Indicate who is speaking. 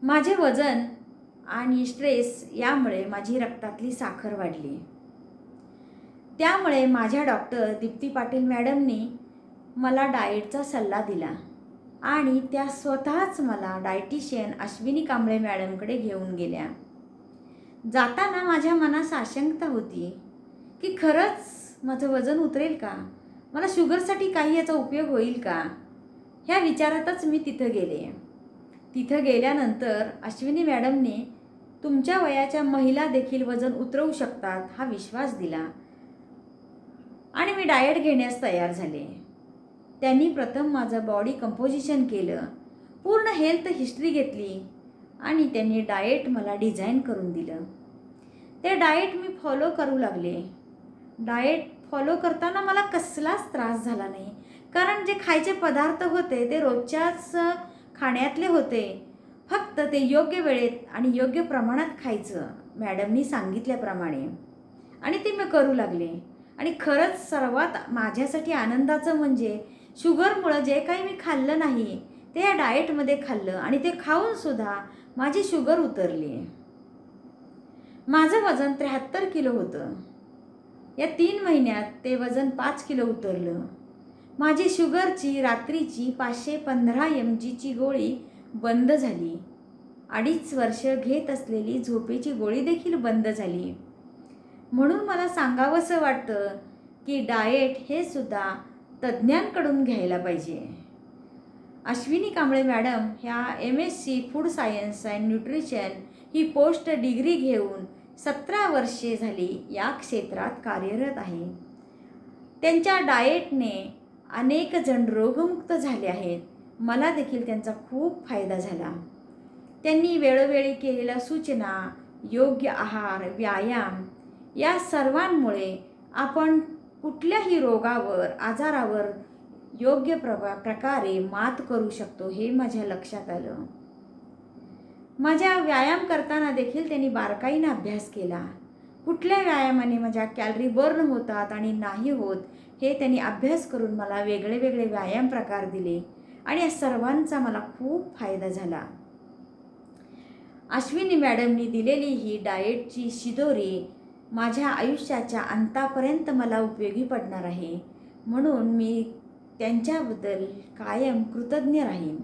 Speaker 1: माझे वजन आणि स्ट्रेस यामुळे माझी रक्तातली साखर वाढली. त्यामुळे माझ्या डॉक्टर दीप्ती पाटील मॅडमनी मला डाएटचा सल्ला दिला आणि त्या स्वतःच मला डायटिशियन अश्विनी कांबळे मॅडमकडे घेऊन गेल्या. जाताना माझ्या मनास आशंकता होती की खरंच माझं वजन उतरेल का? मला शुगरसाठी काही याचा उपयोग होईल का? ह्या विचारातच मी तिथं गेले. तिथं गेल्यानंतर अश्विनी मॅडमने तुमच्या वयाच्या महिला देखील वजन उतरवू शकतात हा विश्वास दिला आणि मी डाएट घेण्यास तयार झाले. त्यांनी प्रथम माझं बॉडी कंपोजिशन केलं, पूर्ण हेल्थ हिस्ट्री घेतली आणि त्यांनी डाएट मला डिझाईन करून दिलं. ते डाएट मी फॉलो करू लागले. डाएट फॉलो करताना मला कसलाच त्रास झाला नाही, कारण जे खायचे पदार्थ होते ते रोजच्याच खाण्यातले होते. फक्त ते योग्य वेळेत आणि योग्य प्रमाणात खायचं मॅडमनी सांगितल्याप्रमाणे, आणि ते मी करू लागले. आणि खरंच सर्वात माझ्यासाठी आनंदाचं म्हणजे शुगरमुळं जे काही मी खाल्लं नाही ते या डाएटमध्ये खाल्लं आणि ते खाऊनसुद्धा माझी शुगर उतरली. माझं वजन 73 किलो होतं. या 3 महिन्यात ते वजन 5 किलो उतरलं. माझी शुगरची रात्रीची 515 mgची गोळी बंद झाली. 2.5 वर्ष घेत असलेली झोपेची गोळी देखील बंद झाली. म्हणून मला सांगावंसं वाटतं की डाएट हे सुद्धा तज्ज्ञांकडून घ्यायला पाहिजे. अश्विनी कांबळे मॅडम ह्या MSc food science and nutrition he post degree घेऊन 17 वर्षे झाली या क्षेत्रात कार्यरत आहे. त्यांच्या डाएटने अनेक जण रोगमुक्त झाले आहेत. मला देखील त्यांचा खूप फायदा झाला. त्यांनी वेळोवेळी केलेल्या सूचना, योग्य आहार, व्यायाम या सर्वांमुळे आपण कुठल्याही रोगावर, आजारावर योग्य प्रकारे मात करू शकतो हे माझ्या लक्षात आलं. माझ्या व्यायाम करताना देखील त्यांनी बारकाईने अभ्यास केला. कुठल्या व्यायामाने माझ्या कॅलरी बर्न होतात आणि नाही होत हे त्यांनी अभ्यास करून मला वेगळे वेगळे व्यायाम प्रकार दिले आणि या सर्वांचा मला खूप फायदा झाला. अश्विनी मॅडमनी दिलेली ही डाएटची शिदोरी माझ्या आयुष्याच्या अंतापर्यंत मला उपयोगी पडणार आहे. म्हणून मी त्यांच्याबद्दल कायम कृतज्ञ राहीन.